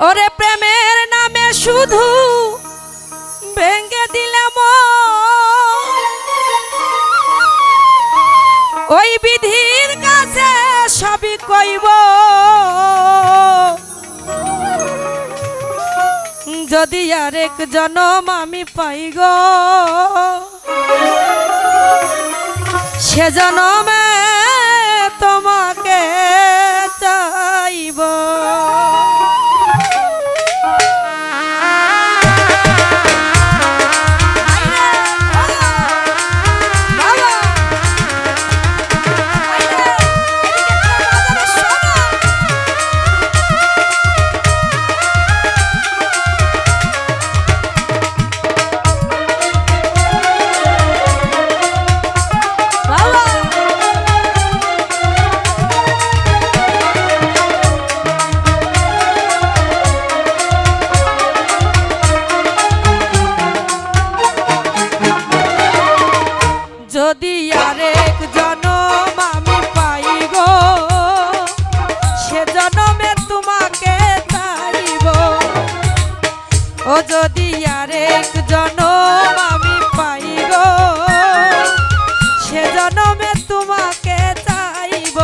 ওরে প্রেমের নামে শুধু ভেঙে দিলাম ওই বিধির কাছে সবই কইব যদি আরেক জনম আমি পাই গো সে জনমে তোমাকে চাইব। যদি আরেক জনম আমি পাই গো সে জনমে তোমাকে চাইব। ও যদি আরেক জনম আমি পাই গো সে জনমে তোমাকে চাইব।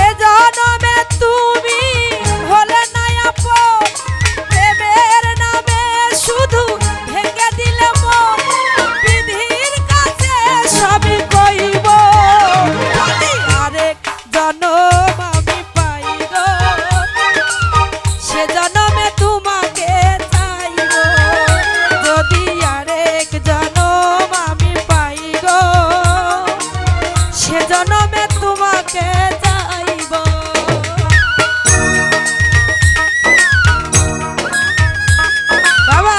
এ জনমে তুমি হলে না আপন প্রেমের নামে শুধু ভেঙে দিলে মন বিধির কাছে সবই কইব যদি আরেক জনম আমি পাই গো সে জনমে তোমাকে চাইব। যদি আরেক জনম আমি পাই গো সে জনমে তোমাকে চাইব। বাবা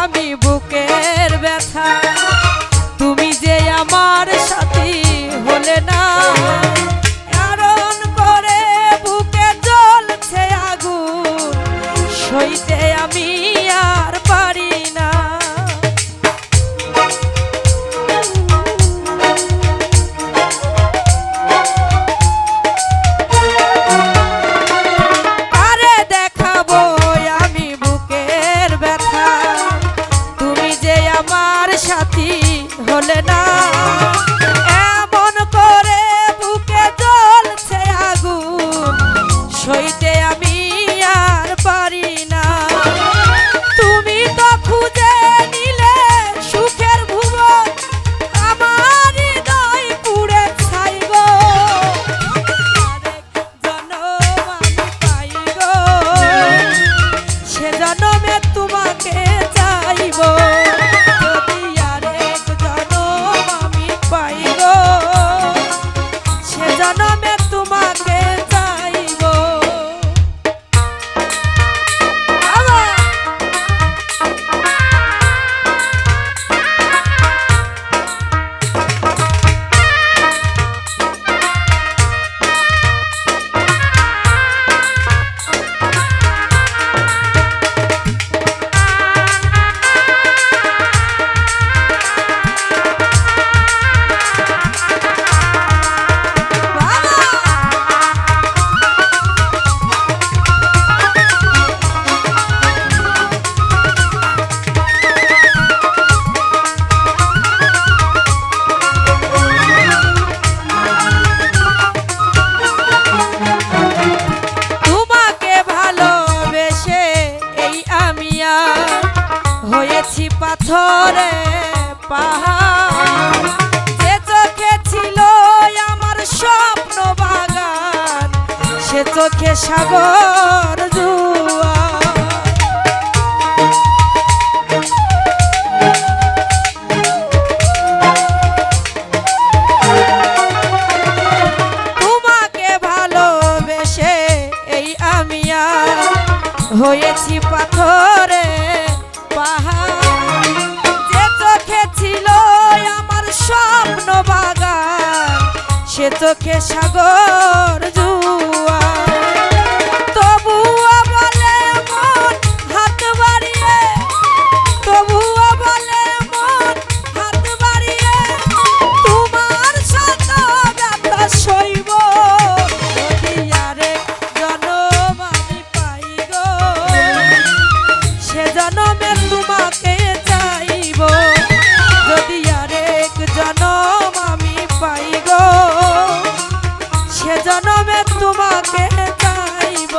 আমি বুকের ব্যথা তুমি যে আমার সাথী হলে না কারণ করে বুকে জ্বলছে আগুন সইতে আমি আর পারি না। আরে দেখাবো আমি বুকের ব্যথা তুমি যে আমার সাথী হলে না এমন করে বুকে জ্বলছে আগুন সইতে আমি আর পারি না। তুমি তো খুঁজে নিলে সুখের ভুবন আমার হৃদয় পুড়ে ছাই গো জনম আমি পাই গো সে জনমে তোমাকে চাইব। যদি আরেক জনম আমি পাই গো সে জনমে তোমাকে চাইব। হয়েছি পাথরে পাহাড় যে চোখে ছিল আমার স্বপ্ন বাগান সে চোখে সাগর জুয়ার। তোমাকে ভালোবেসে হয়েছি পাথরে পাহাড়, যে চোখে ছিল আমার স্বপ্ন বাগান, সে চোখে সাগর জুয়ার। তবুও বলে মন হাত বাড়িয়ে, তবুও বলে মন হাত বাড়িয়ে, তোমার শত ব্যথা সইব যদি আরেক জনম আমি পাই গো, সে জনমে তোমাকে চাইব যদি আরেক জনম আমি পাই গো, সে জনমে তোমাকে চাইব।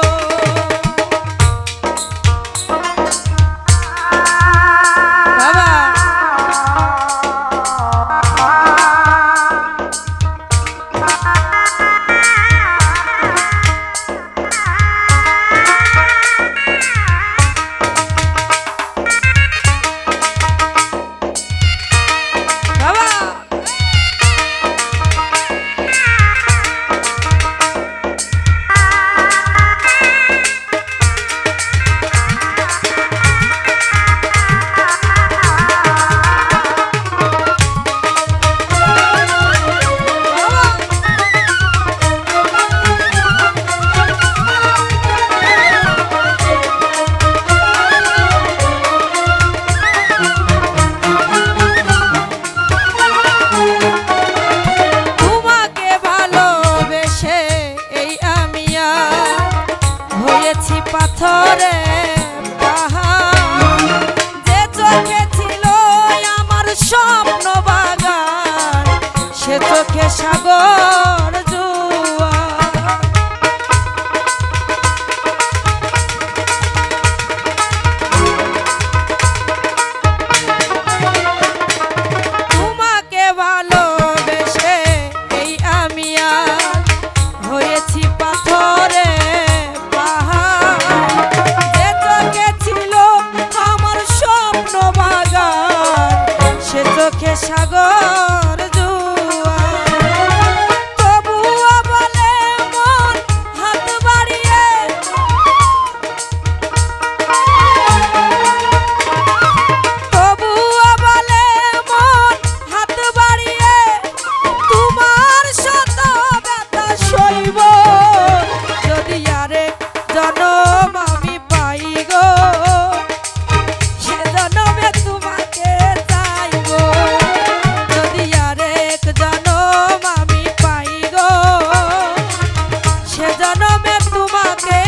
বাবা পাথরে পাহাড়, যে চোখে ছিল আমার স্বপ্ন বাগান, সে চোখে সাগর জুয়ার। তোমাকে ভালোবেসে এই আমি আর হয়েছি পাথরে চোখে সাগর জুয়ার। তবুও বলে মন হাত বাড়িয়ে, তবুও বলে মন হাত বাড়িয়ে, তোমার শত ব্যথা সইব যদি আরেক জনম আমি পাই গো, সে জনমে তোমাকে যদি আরেক জনম আমি পাই গো, সে জনমে তোমাকে